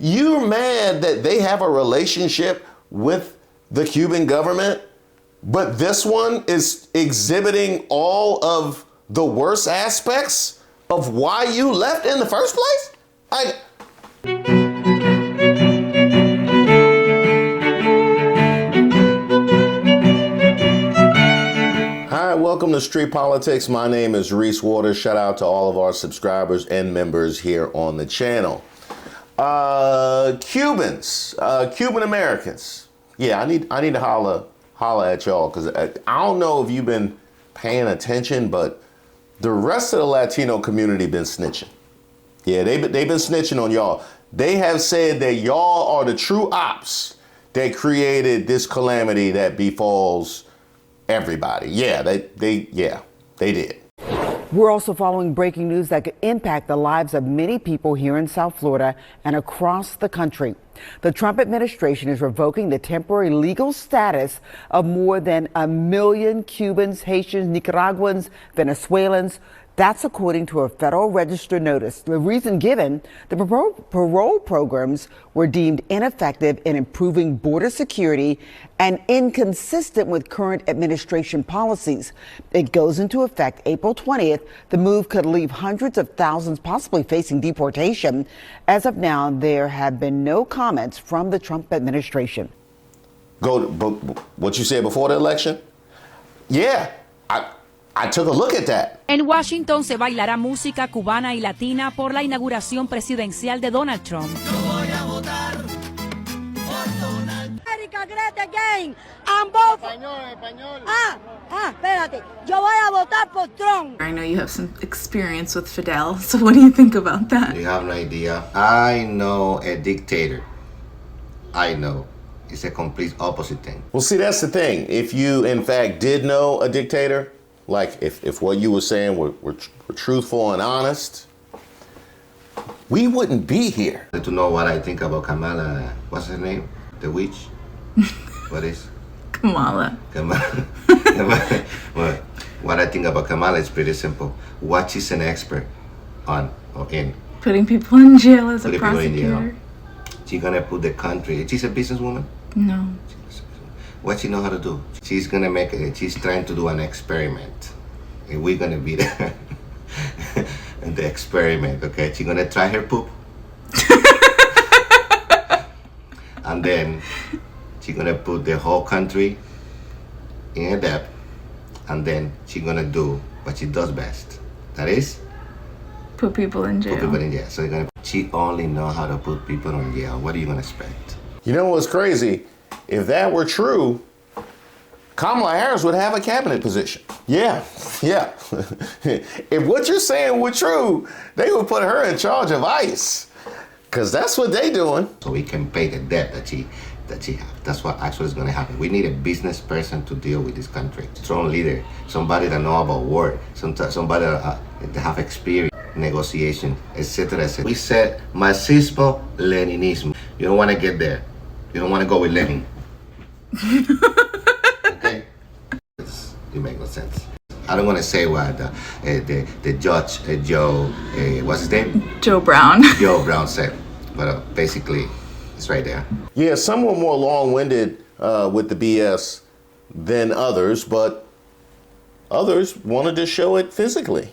You're mad that they have a relationship with the Cuban government, but this one is exhibiting all of the worst aspects of why you left in the first place? Hi, welcome to Street Politics. My name is Reese Waters. Shout out to all of our subscribers and members here on the channel. Cubans, Cuban Americans. Yeah, I need to holla at y'all, because I don't know if you've been paying attention, but the rest of the Latino community been snitching. Yeah, they've been snitching on y'all. They have said that y'all are the true ops that created this calamity that befalls everybody. Yeah, they did. We're also following breaking news that could impact the lives of many people here in South Florida and across the country. The Trump administration is revoking the temporary legal status of more than 1 million Cubans, Haitians, Nicaraguans, Venezuelans. That's according to a Federal Register notice. The reason given, the parole programs were deemed ineffective in improving border security and inconsistent with current administration policies. It goes into effect April 20th. The move could leave hundreds of thousands possibly facing deportation. As of now, there have been no comments from the Trump administration. What you said before the election? Yeah, I took a look at that. En Washington se bailará música cubana y latina por la inauguración presidencial de Donald Trump. Yo voy a votar por Donald. America great again. I'm vote. Español. Espérate. Yo voy a votar por Trump. I know you have some experience with Fidel, so what do you think about that? You have no idea. I know a dictator. I know. It's a complete opposite thing. Well, see, that's the thing. If you, in fact, did know a dictator, like if what you were saying were truthful and honest, we wouldn't be here. To know what I think about Kamala, what's her name? The witch? What is? Kamala. Kamala. Well, what I think about Kamala is pretty simple. What she's an expert on, in Putting people in jail as a prosecutor. She's gonna put the country, she's a businesswoman? No. What she know how to do? She's gonna make it, she's trying to do an experiment. And we're gonna be there in the experiment, okay? She's gonna try her poop. And then she's gonna put the whole country in a debt. And then she's gonna do what she does best. That is? Put people in jail. Put people in jail. So she only know how to put people in jail. What are you gonna expect? You know what's crazy? If that were true, Kamala Harris would have a cabinet position. Yeah. If what you're saying were true, they would put her in charge of ICE, because that's what they doing. So we can pay the debt that she has. That's what actually is going to happen. We need a business person to deal with this country. Strong leader, somebody that know about war, somebody that have experience, negotiation, etc. We said Marxismo-Leninismo. You don't want to get there. You don't want to go with Lenin. Okay? It makes no sense. I don't want to say what the judge, Joe, what's his name? Joe Brown. Joe Brown said. But basically, it's right there. Yeah, some were more long-winded with the BS than others, but others wanted to show it physically.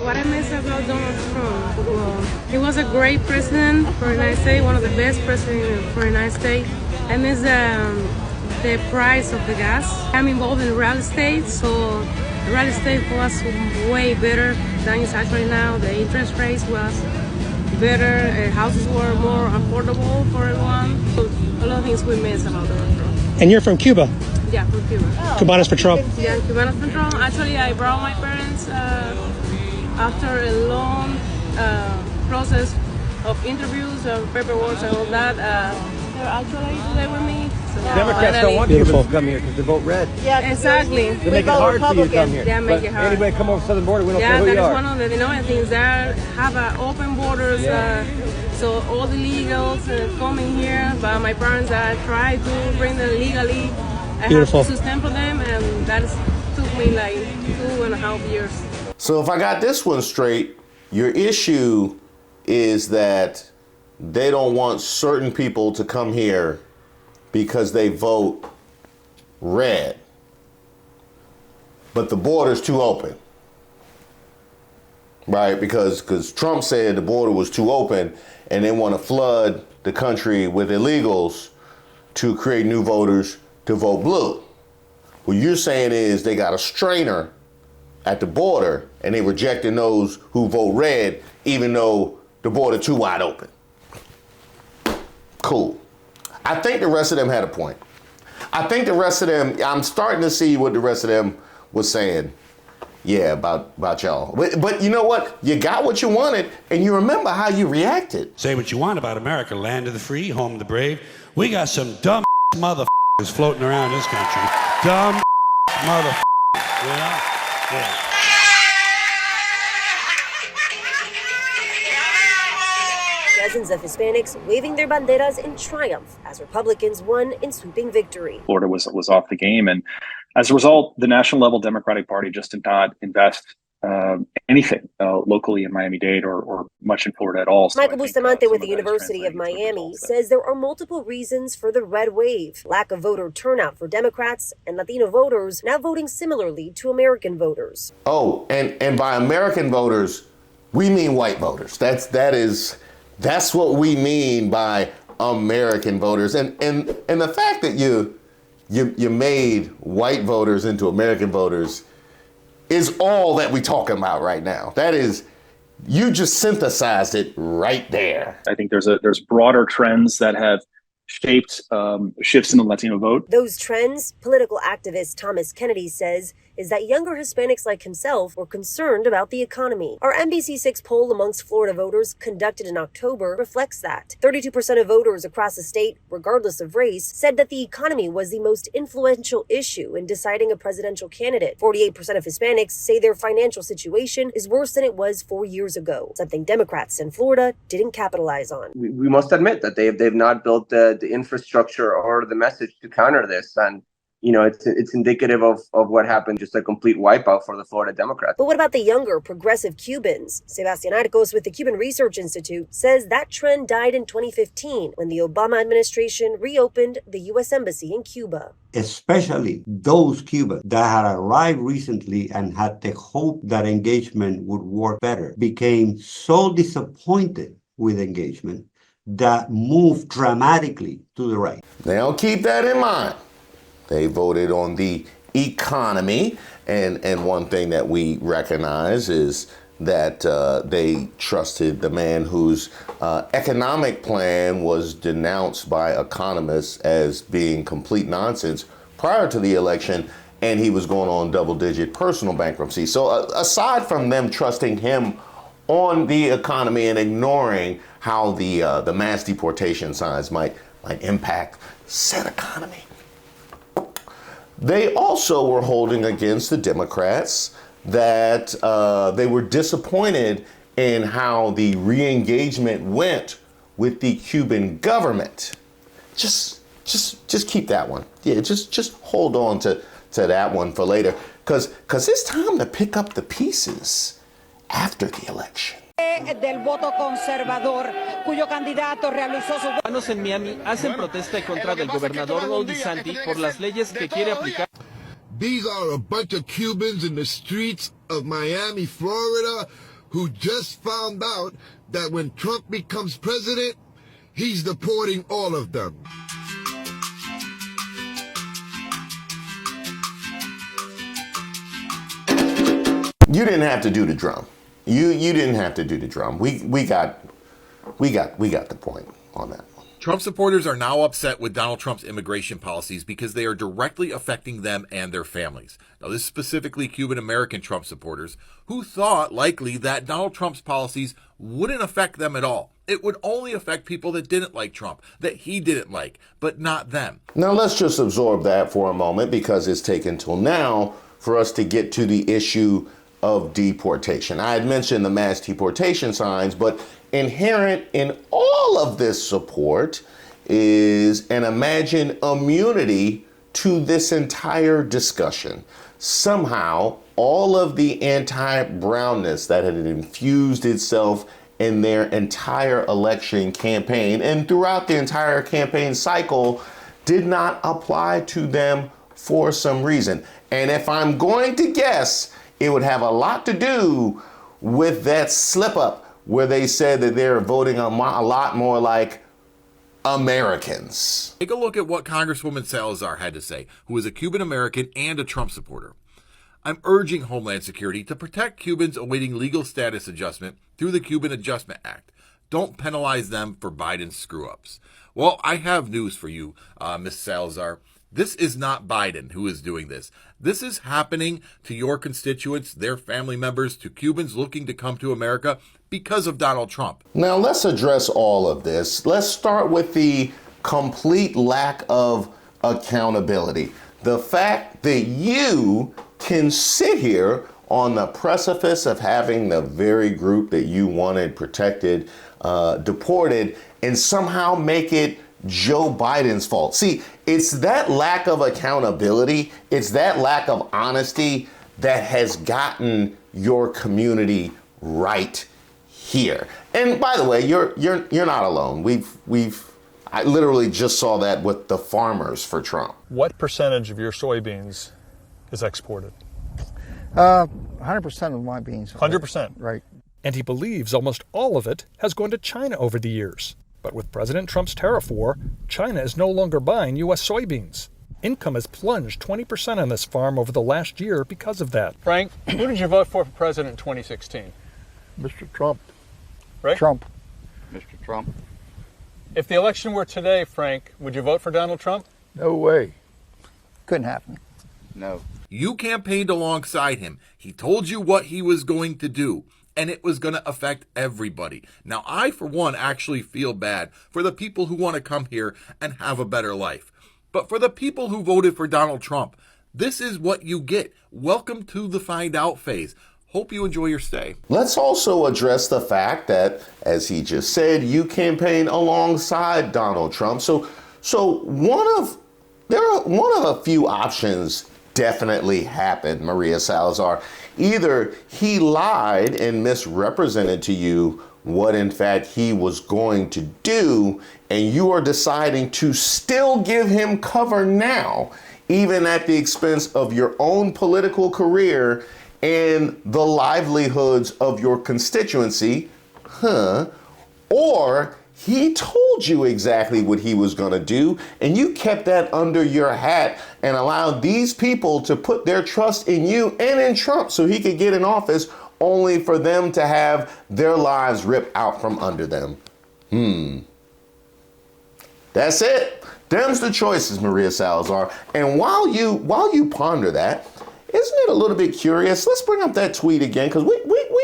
What I miss about Donald Trump, well, he was a great president for the United States, one of the best presidents for the United States. I miss the price of the gas. I'm involved in real estate, so real estate was way better than it's actually now. The interest rates was better, houses were more affordable for everyone. So a lot of things we miss about Donald Trump. And you're from Cuba? Yeah, from Cuba. Cubanos for Trump? Yeah, Cubanos for Trump. Actually, I brought my parents after a long process of interviews, paperwork and all that. They're actually today with me. So Democrats don't want people to come here because they vote red. Yeah, exactly. They make it hard for you to come here. Yeah, make it hard. Anybody come over the southern border, we don't care who you are. Yeah, that is one of the things. There have open borders, so all the illegals coming here. But my parents tried to bring them legally. I have to stamp them, and that took me like 2.5 years. So if I got this one straight, Your issue is that they don't want certain people to come here because they vote red. But the border's too open. Right? Because Trump said the border was too open and they want to flood the country with illegals to create new voters to vote blue. What you're saying is they got a strainer at the border and they rejecting those who vote red even though the border too wide open. Cool. I think the rest of them had a point. I think the rest of them, I'm starting to see what the rest of them was saying. Yeah, about y'all. But you know what? You got what you wanted, and you remember how you reacted. Say what you want about America, land of the free, home of the brave. We got some dumb motherfuckers floating around this country. Dumb motherfuckers, you know? Yeah. Dozens of Hispanics waving their banderas in triumph as Republicans won in sweeping victory. Florida was off the game, and as a result, the national level Democratic Party just did not invest anything locally in Miami-Dade or much in Florida at all. So Michael Bustamante with the University of Miami says there are multiple reasons for the red wave. Lack of voter turnout for Democrats and Latino voters now voting similarly to American voters. Oh, and by American voters, we mean white voters. That's what we mean by American voters. And the fact that you made white voters into American voters is all that we're talking about right now. That is, you just synthesized it right there. I think there's broader trends that have shaped shifts in the Latino vote. Those trends, political activist Thomas Kennedy says, is that younger Hispanics like himself were concerned about the economy. Our NBC6 poll amongst Florida voters conducted in October reflects that. 32% of voters across the state, regardless of race, said that the economy was the most influential issue in deciding a presidential candidate. 48% of Hispanics say their financial situation is worse than it was 4 years ago, something Democrats in Florida didn't capitalize on. We must admit that they've not built the infrastructure or the message to counter this, and you know, it's indicative of what happened, just a complete wipeout for the Florida Democrats. But what about the younger, progressive Cubans? Sebastian Arcos with the Cuban Research Institute says that trend died in 2015 when the Obama administration reopened the U.S. Embassy in Cuba. Especially those Cubans that had arrived recently and had the hope that engagement would work better, became so disappointed with engagement that moved dramatically to the right. Now keep that in mind. They voted on the economy, and one thing that we recognize is that they trusted the man whose economic plan was denounced by economists as being complete nonsense prior to the election, and he was going on double-digit personal bankruptcy. So aside from them trusting him on the economy and ignoring how the mass deportation signs might impact said economy, they also were holding against the Democrats that they were disappointed in how the re-engagement went with the Cuban government. Just keep that one. Yeah, just hold on to that one for later, because it's time to pick up the pieces after the election. Del voto conservador, cuyo candidato realizó su... Cubanos en Miami hacen protesta en contra del gobernador Ron DeSantis por las leyes que quiere aplicar. These are a bunch of Cubans in the streets of Miami, Florida, who just found out that when Trump becomes president, he's deporting all of them. You didn't have to do the drum. You didn't have to do the drum. We got the point on that one. Trump supporters are now upset with Donald Trump's immigration policies because they are directly affecting them and their families. Now, this is specifically Cuban American Trump supporters who thought likely that Donald Trump's policies wouldn't affect them at all. It would only affect people that didn't like Trump, that he didn't like, but not them. Now, let's just absorb that for a moment, because it's taken till now for us to get to the issue of deportation. I had mentioned the mass deportation signs, but inherent in all of this support is an imagined immunity to this entire discussion. Somehow all of the anti-brownness that had infused itself in their entire election campaign and throughout the entire campaign cycle did not apply to them for some reason. And if I'm going to guess, it would have a lot to do with that slip up where they said that they're voting a lot more like Americans. Take a look at what Congresswoman Salazar had to say, who is a Cuban American and a Trump supporter. I'm urging Homeland Security to protect Cubans awaiting legal status adjustment through the Cuban Adjustment Act. Don't penalize them for Biden's screw-ups. Well, I have news for you, Ms. Salazar. This is not Biden who is doing this. This is happening to your constituents, their family members, to Cubans looking to come to America because of Donald Trump. Now, let's address all of this. Let's start with the complete lack of accountability. The fact that you can sit here on the precipice of having the very group that you wanted protected, deported, and somehow make it Joe Biden's fault. See, it's that lack of accountability, it's that lack of honesty that has gotten your community right here. And by the way, you're not alone. I literally just saw that with the farmers for Trump. What percentage of your soybeans is exported? 100% of my beans. 100%. Right. And he believes almost all of it has gone to China over the years. But with President Trump's tariff war, China is no longer buying U.S. soybeans. Income has plunged 20% on this farm over the last year because of that. Frank, who did you vote for president in 2016? Mr. Trump. Right? Trump. Mr. Trump. If the election were today, Frank, would you vote for Donald Trump? No way. Couldn't happen. No. You campaigned alongside him. He told you what he was going to do, and it was going to affect everybody. Now, I, for one, actually feel bad for the people who want to come here and have a better life. But for the people who voted for Donald Trump, this is what you get. Welcome to the find out phase. Hope you enjoy your stay. Let's also address the fact that, as he just said, you campaigned alongside Donald Trump. So one of a few options definitely happened, Maria Salazar. Either he lied and misrepresented to you what in fact he was going to do, and you are deciding to still give him cover now, even at the expense of your own political career and the livelihoods of your constituency, or he told you exactly what he was going to do, and you kept that under your hat and allowed these people to put their trust in you and in Trump so he could get in office, only for them to have their lives ripped out from under them. That's it. Them's the choices, Maria Salazar. And while you ponder that, isn't it a little bit curious? Let's bring up that tweet again, because we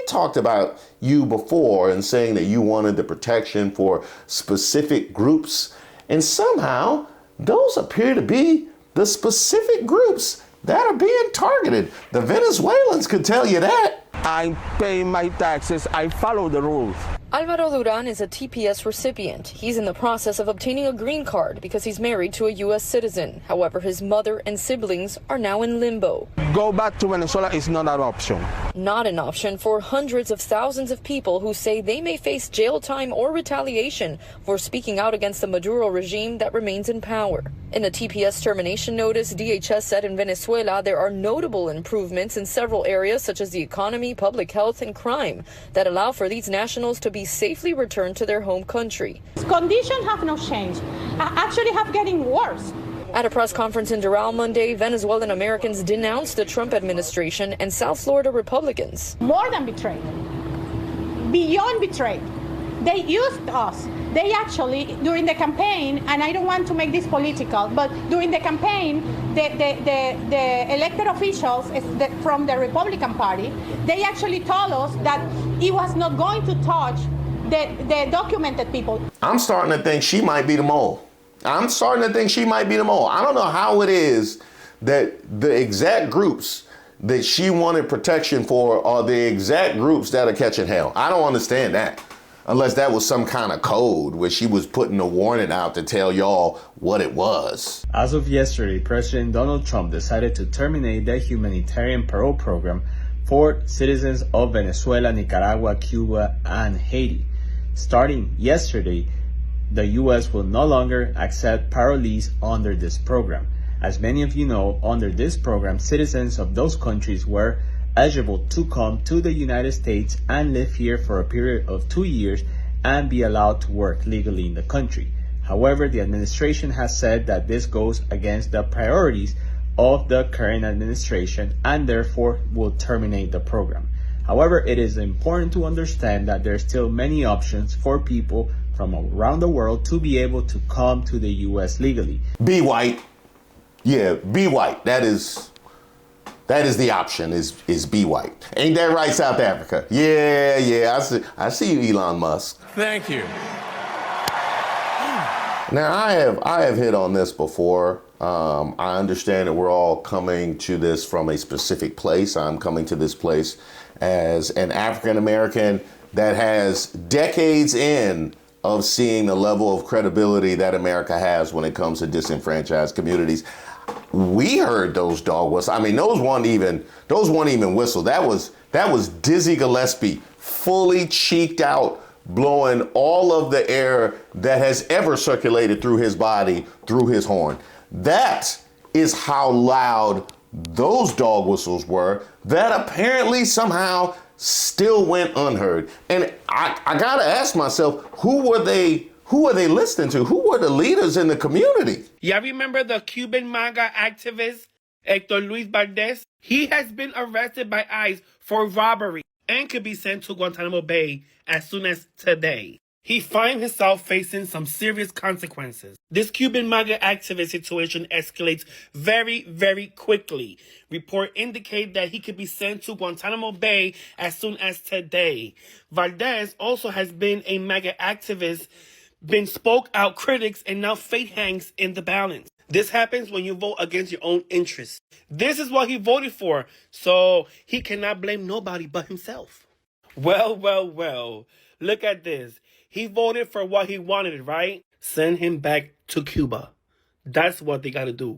talked about you before and saying that you wanted the protection for specific groups. And somehow those appear to be the specific groups that are being targeted. The Venezuelans could tell you that. I pay my taxes. I follow the rules. Alvaro Duran is a TPS recipient. He's in the process of obtaining a green card because he's married to a U.S. citizen. However, his mother and siblings are now in limbo. Go back to Venezuela is not an option. Not an option for hundreds of thousands of people who say they may face jail time or retaliation for speaking out against the Maduro regime that remains in power. In a TPS termination notice, DHS said in Venezuela there are notable improvements in several areas such as the economy, public health, and crime that allow for these nationals to be safely returned to their home country. Conditions have not changed, actually have getting worse. At a press conference in Doral Monday, Venezuelan Americans denounced the Trump administration and South Florida Republicans. More than betrayed, beyond betrayed. They used us. They actually, during the campaign, and I don't want to make this political, but during the campaign, the elected officials from the Republican Party, they actually told us that it was not going to touch the documented people. I'm starting to think she might be the mole. I don't know how it is that the exact groups that she wanted protection for are the exact groups that are catching hell. I don't understand that. Unless that was some kind of code where she was putting a warning out to tell y'all what it was. As of yesterday, President Donald Trump decided to terminate the humanitarian parole program for citizens of Venezuela, Nicaragua, Cuba, and Haiti. Starting yesterday, the U.S. will no longer accept parolees under this program. As many of you know, under this program, citizens of those countries were eligible to come to the United States and live here for a period of 2 years and be allowed to work legally in the country. However, the administration has said that this goes against the priorities of the current administration and therefore will terminate the program. However, it is important to understand that there are still many options for people from around the world to be able to come to the U.S. legally. Be white. Yeah, be white. That is the option, is be white. Ain't that right, South Africa? Yeah, I see you, Elon Musk. Thank you. Now, I have hit on this before. I understand that we're all coming to this from a specific place. I'm coming to this place as an African American that has decades in of seeing the level of credibility that America has when it comes to disenfranchised communities. We heard those dog whistles. I mean, those weren't even whistle. That was Dizzy Gillespie fully cheeked out, blowing all of the air that has ever circulated through his body through his horn. That is how loud those dog whistles were that apparently somehow still went unheard. And I gotta ask myself, who were they listening to? Who were the leaders in the community? Y'all remember the Cuban MAGA activist, Hector Luis Valdez? He has been arrested by ICE for robbery and could be sent to Guantanamo Bay as soon as today. He finds himself facing some serious consequences. This Cuban MAGA activist situation escalates very, very quickly. Reports indicate that he could be sent to Guantanamo Bay as soon as today. Valdez also has been a MAGA activist, been spoke out critics, and now fate hangs in the balance. This happens when you vote against your own interests. This is what he voted for, so he cannot blame nobody but himself. Well. Look at this. He voted for what he wanted, right? Send him back to Cuba. That's what they gotta do.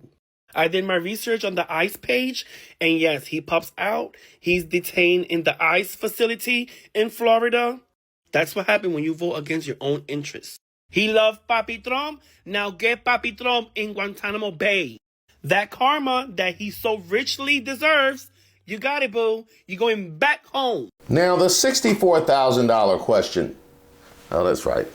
I did my research on the ICE page, and yes, he pops out. He's detained in the ICE facility in Florida. That's what happened when you vote against your own interests. He loved Papi Trump. Now get Papi Trump in Guantanamo Bay. That karma that he so richly deserves, you got it, boo. You're going back home. Now, the $64,000 question. Oh, that's right.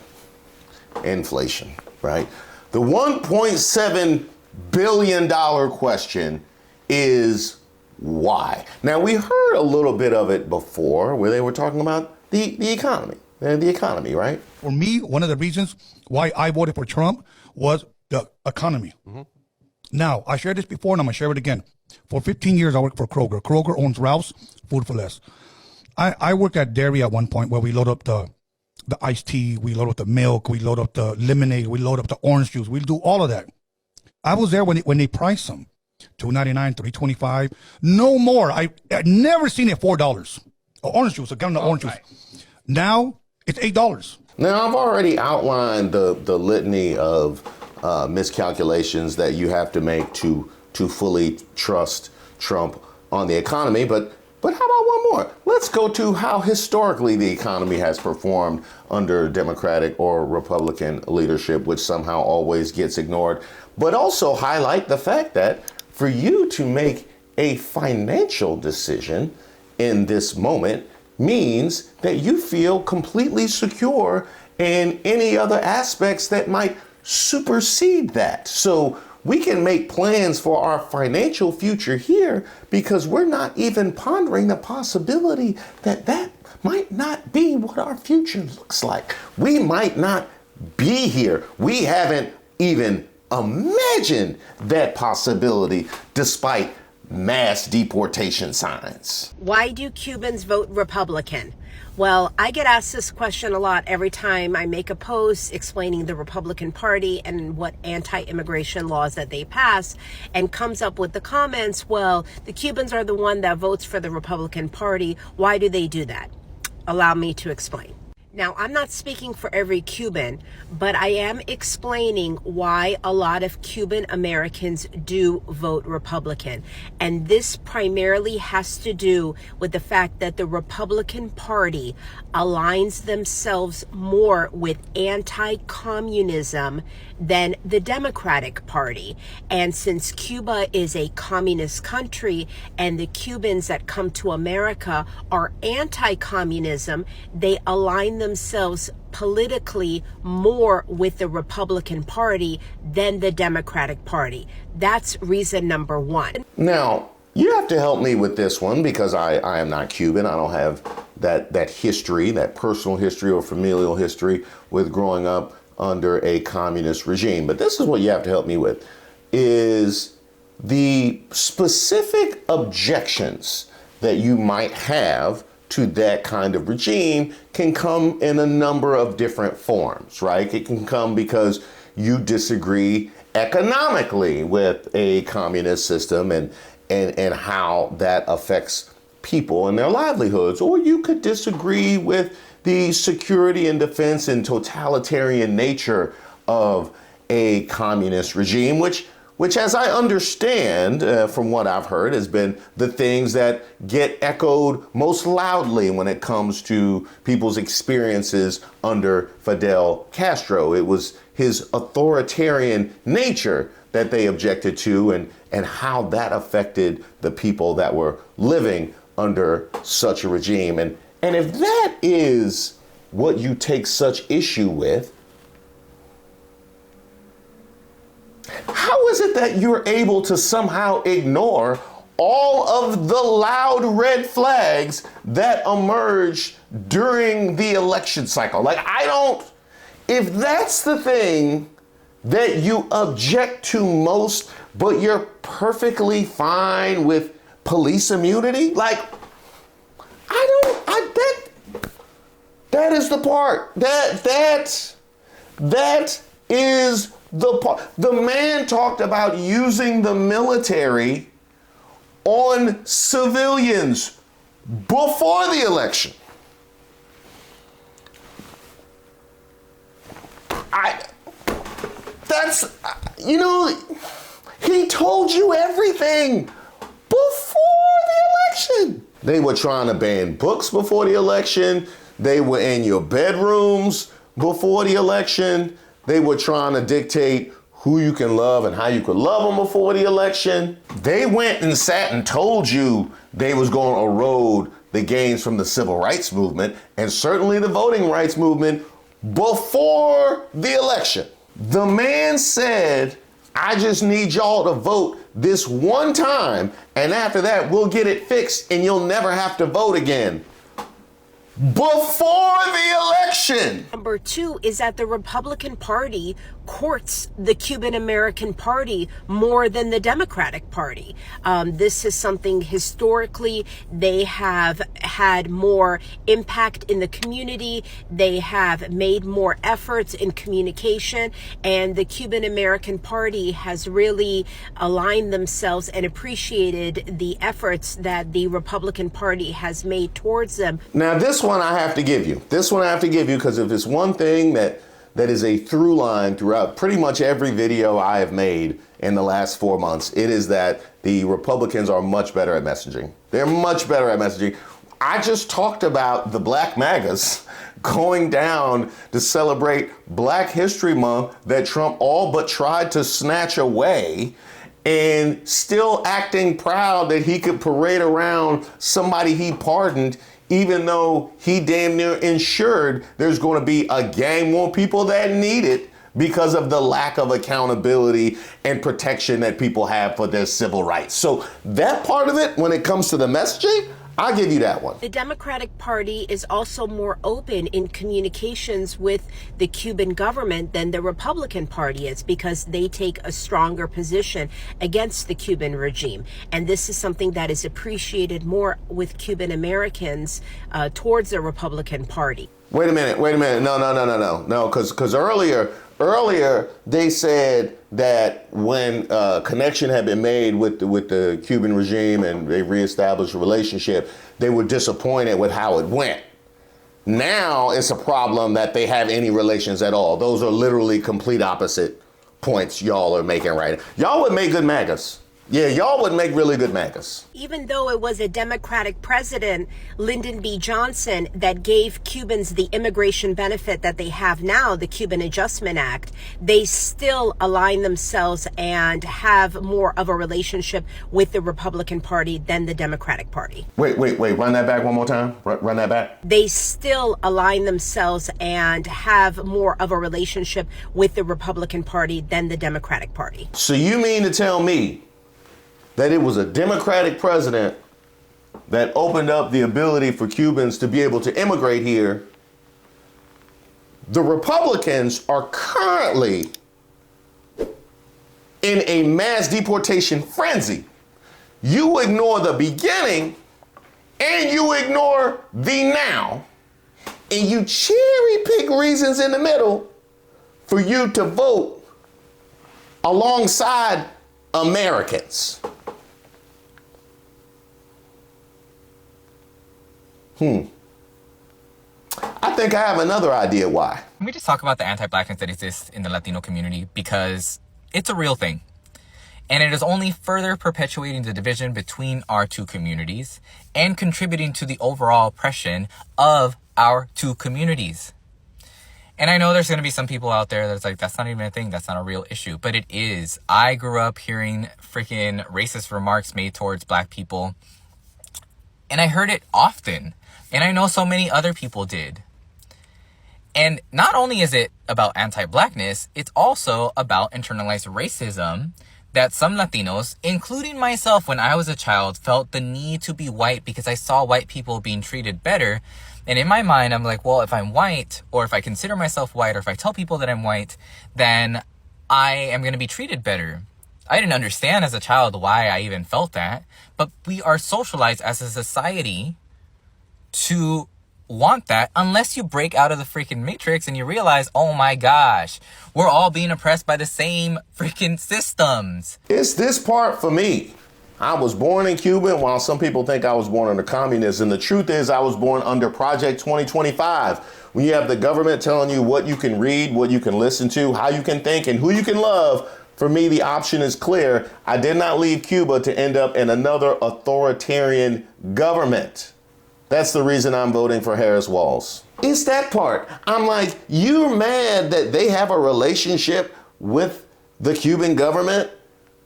Inflation, right? The $1.7 billion question is why? Now, we heard a little bit of it before where they were talking about the economy. The economy, right? For me, one of the reasons why I voted for Trump was the economy. Mm-hmm. Now, I shared this before and I'm going to share it again. For 15 years, I worked for Kroger. Kroger owns Ralph's, Food for Less. I worked at dairy at one point where we load up the iced tea, we load up the milk, we load up the lemonade, we load up the orange juice. We do all of that. I was there when they priced them. $2.99, $3.25, no more. I'd never seen it $4. Orange juice, a gallon of orange juice. Now it's $8. Now, I've already outlined the litany of miscalculations that you have to make to fully trust Trump on the economy. But how about one more? Let's go to how historically the economy has performed under Democratic or Republican leadership, which somehow always gets ignored. But also highlight the fact that for you to make a financial decision in this moment means that you feel completely secure in any other aspects that might supersede that. So we can make plans for our financial future here because we're not even pondering the possibility that that might not be what our future looks like. We might not be here. We haven't even imagined that possibility despite mass deportation signs. Why do Cubans vote Republican? Well, I get asked this question a lot every time I make a post explaining the Republican Party and what anti-immigration laws that they pass, and comes up with the comments, well, the Cubans are the one that votes for the Republican Party. Why do they do that? Allow me to explain. Now, I'm not speaking for every Cuban, but I am explaining why a lot of Cuban Americans do vote Republican. And this primarily has to do with the fact that the Republican Party aligns themselves more with anti-communism than the Democratic Party. And since Cuba is a communist country and the Cubans that come to America are anti-communism, they align themselves politically more with the Republican Party than the Democratic Party. That's reason number one. Now, you have to help me with this one because I am not Cuban. I don't have that history, that personal history or familial history with growing up under a communist regime. But this is what you have to help me with, is the specific objections that you might have to that kind of regime can come in a number of different forms, right? It can come because you disagree economically with a communist system and how that affects people and their livelihoods. Or you could disagree with the security and defense and totalitarian nature of a communist regime, which as I understand from what I've heard has been the things that get echoed most loudly when it comes to people's experiences under Fidel Castro. It was his authoritarian nature that they objected to and how that affected the people that were living under such a regime. And if that is what you take such issue with, how is it that you're able to somehow ignore all of the loud red flags that emerged during the election cycle? Like, if that's the thing that you object to most, but you're perfectly fine with police immunity, like, that is the part. That is the part. The man talked about using the military on civilians before the election. He told you everything before the election. They were trying to ban books before the election. They were in your bedrooms before the election. They were trying to dictate who you can love and how you could love them before the election. They went and sat and told you they was going to erode the gains from the civil rights movement and certainly the voting rights movement before the election. The man said, I just need y'all to vote this one time, and after that, we'll get it fixed and you'll never have to vote again. Before the election. Number two is that the Republican Party courts the Cuban American Party more than the Democratic Party. This is something historically they have had more impact in the community. They have made more efforts in communication, and the Cuban American Party has really aligned themselves and appreciated the efforts that the Republican Party has made towards them. Now, this one I have to give you. Because if it's one thing that is a through line throughout pretty much every video I have made in the last 4 months, it is that the Republicans are much better at messaging. They're much better at messaging. I just talked about the Black MAGAs going down to celebrate Black History Month that Trump all but tried to snatch away, and still acting proud that he could parade around somebody he pardoned, even though he damn near ensured there's going to be a gang more people that need it because of the lack of accountability and protection that people have for their civil rights. So that part of it, when it comes to the messaging, I'll give you that one. The Democratic Party is also more open in communications with the Cuban government than the Republican Party is, because they take a stronger position against the Cuban regime. And this is something that is appreciated more with Cuban Americans towards the Republican Party. Wait a minute. No, because earlier they said that when connection had been made with the Cuban regime and they reestablished a relationship, they were disappointed with how it went. Now it's a problem that they have any relations at all. Those are literally complete opposite points y'all are making right now. Y'all would make good MAGAs. Yeah, y'all would make really good MAGAs. Even though it was a Democratic president, Lyndon B. Johnson, that gave Cubans the immigration benefit that they have now, the Cuban Adjustment Act, they still align themselves and have more of a relationship with the Republican Party than the Democratic Party. Wait, run that back one more time. Run that back. They still align themselves and have more of a relationship with the Republican Party than the Democratic Party. So you mean to tell me that it was a Democratic president that opened up the ability for Cubans to be able to immigrate here? The Republicans are currently in a mass deportation frenzy. You ignore the beginning and you ignore the now, and you cherry pick reasons in the middle for you to vote alongside Americans. I think I have another idea why. Let me just talk about the anti-blackness that exists in the Latino community, because it's a real thing. And it is only further perpetuating the division between our two communities and contributing to the overall oppression of our two communities. And I know there's going to be some people out there that's like, that's not even a thing. That's not a real issue. But it is. I grew up hearing freaking racist remarks made towards black people. And I heard it often. And I know so many other people did. And not only is it about anti-blackness, it's also about internalized racism that some Latinos, including myself when I was a child, felt the need to be white because I saw white people being treated better. And in my mind, I'm like, well, if I'm white, or if I consider myself white, or if I tell people that I'm white, then I am going to be treated better. I didn't understand as a child why I even felt that, but we are socialized as a society to want that unless you break out of the freaking matrix and you realize, oh my gosh, we're all being oppressed by the same freaking systems. It's this part for me. I was born in Cuba, while some people think I was born under communists. And the truth is I was born under Project 2025. When you have the government telling you what you can read, what you can listen to, how you can think, and who you can love, for me, the option is clear. I did not leave Cuba to end up in another authoritarian government. That's the reason I'm voting for Harris Walz. It's that part. I'm like, you're mad that they have a relationship with the Cuban government,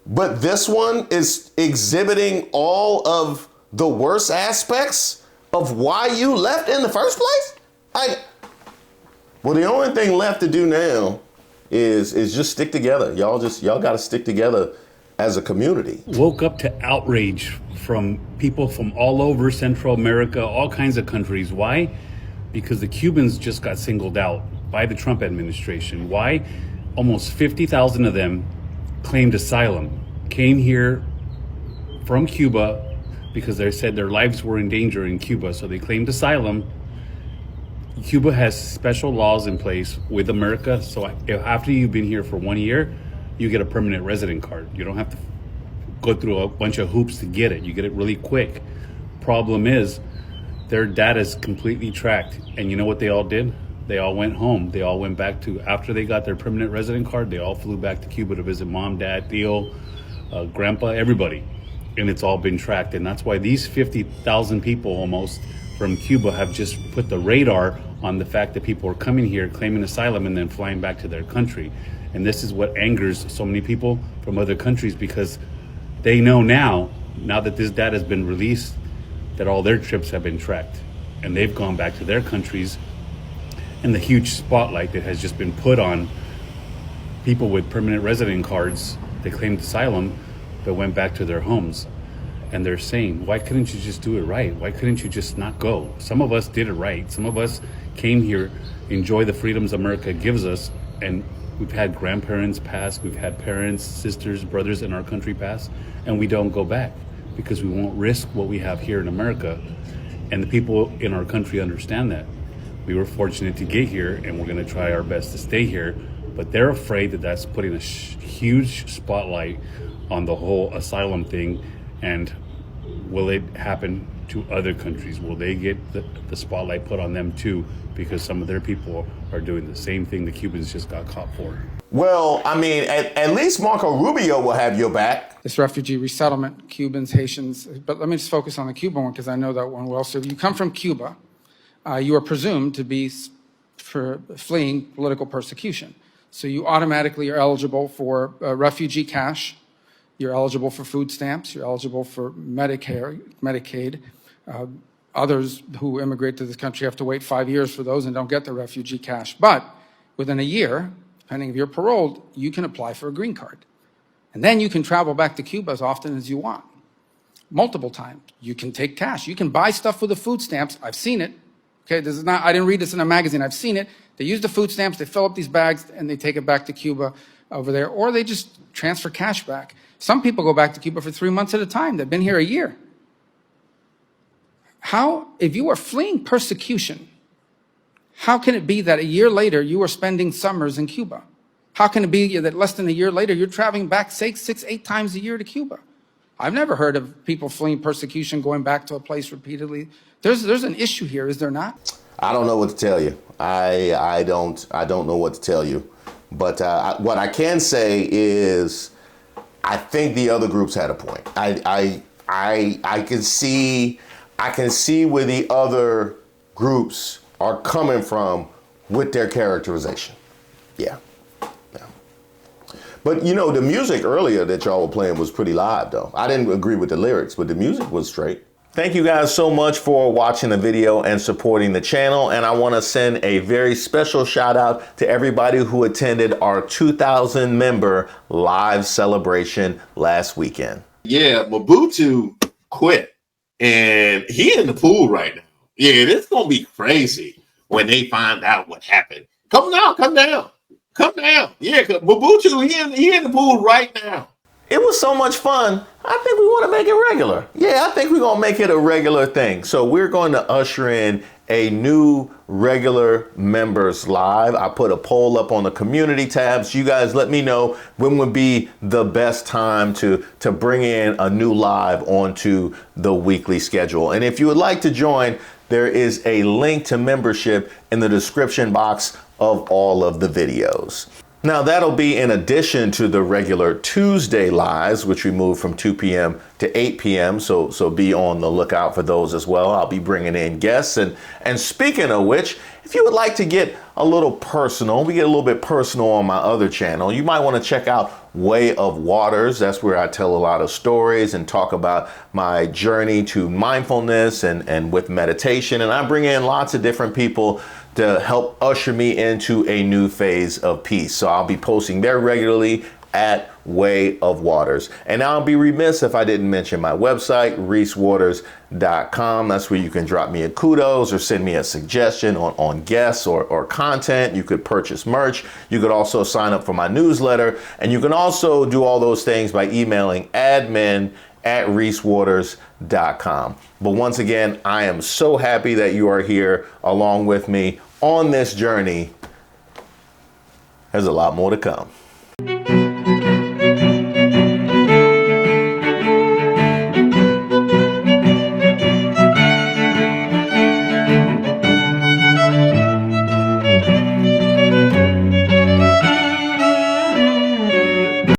but this one is exhibiting all of the worst aspects of why you left in the first place? Well, the only thing left to do now is just stick together. Y'all got to stick together as a community. Woke up to outrage from people from all over Central America, all kinds of countries. Why? Because the Cubans just got singled out by the Trump administration. Why? Almost 50,000 of them claimed asylum, came here from Cuba because they said their lives were in danger in Cuba. So they claimed asylum. Cuba has special laws in place with America. So after you've been here for 1 year, you get a permanent resident card. You don't have to go through a bunch of hoops to get it. You get it really quick. Problem is, their data is completely tracked. And you know what they all did? They all went home. They all went back to, after they got their permanent resident card, they all flew back to Cuba to visit mom, dad, Theo, grandpa, everybody. And it's all been tracked. And that's why these 50,000 people almost from Cuba have just put the radar on the fact that people are coming here, claiming asylum, and then flying back to their country. And this is what angers so many people from other countries, because they know now that this data has been released, that all their trips have been tracked. And they've gone back to their countries. And the huge spotlight that has just been put on people with permanent resident cards that claimed asylum but went back to their homes. And they're saying, why couldn't you just do it right? Why couldn't you just not go? Some of us did it right. Some of us came here, enjoy the freedoms America gives us, and we've had grandparents pass, we've had parents, sisters, brothers in our country pass, and we don't go back because we won't risk what we have here in America. And the people in our country understand that. We were fortunate to get here, and we're gonna try our best to stay here, but they're afraid that that's putting a huge spotlight on the whole asylum thing. And will it happen to other countries? Will they get the spotlight put on them too, because some of their people are doing the same thing the Cubans just got caught for? Well, I mean, at least Marco Rubio will have your back. This refugee resettlement, Cubans, Haitians, but let me just focus on the Cuban one because I know that one well. So if you come from Cuba, you are presumed to be fleeing political persecution. So you automatically are eligible for refugee cash. You're eligible for food stamps. You're eligible for Medicaid. Others who immigrate to this country have to wait 5 years for those and don't get the refugee cash. But within a year, depending if you're paroled, you can apply for a green card. And then you can travel back to Cuba as often as you want. Multiple times. You can take cash. You can buy stuff with the food stamps. I've seen it. Okay, this is not, I didn't read this in a magazine. I've seen it. They use the food stamps, they fill up these bags, and they take it back to Cuba over there, or they just transfer cash back. Some people go back to Cuba for 3 months at a time. They've been here a year. How, if you are fleeing persecution, how can it be that a year later you are spending summers in Cuba? How can it be that less than a year later you're traveling back 6, 8 times a year to Cuba? I've never heard of people fleeing persecution going back to a place repeatedly. There's an issue here, is there not? I don't know what to tell you. I don't know what to tell you. But what I can say is, I think the other groups had a point. I can see where the other groups are coming from with their characterization. Yeah. But you know, the music earlier that y'all were playing was pretty live though. I didn't agree with the lyrics, but the music was straight. Thank you guys so much for watching the video and supporting the channel. And I want to send a very special shout out to everybody who attended our 2,000 member live celebration last weekend. Yeah, Mobutu quit and he in the pool right now. Yeah, it's going to be crazy when they find out what happened. Come down. Yeah, Mobutu, he in the pool right now. It was so much fun. I think we want to make it regular. Yeah, I think we're going to make it a regular thing. So we're going to usher in a new regular members live. I put a poll up on the community tabs. You guys let me know when would be the best time to bring in a new live onto the weekly schedule. And if you would like to join, there is a link to membership in the description box of all of the videos. Now that'll be in addition to the regular Tuesday lives, which we move from 2 p.m. to 8 p.m. So be on the lookout for those as well. I'll be bringing in guests. And speaking of which, if you would like to get a little personal, we get a little bit personal on my other channel, you might want to check out Way of Waters. That's where I tell a lot of stories and talk about my journey to mindfulness and with meditation. And I bring in lots of different people to help usher me into a new phase of peace. So I'll be posting there regularly at Way of Waters. And I'll be remiss if I didn't mention my website, reesewaters.com. That's where you can drop me a kudos or send me a suggestion on guests or content. You could purchase merch. You could also sign up for my newsletter. And you can also do all those things by emailing admin@reesewaters.com. But once again, I am so happy that you are here along with me on this journey. There's a lot more to come.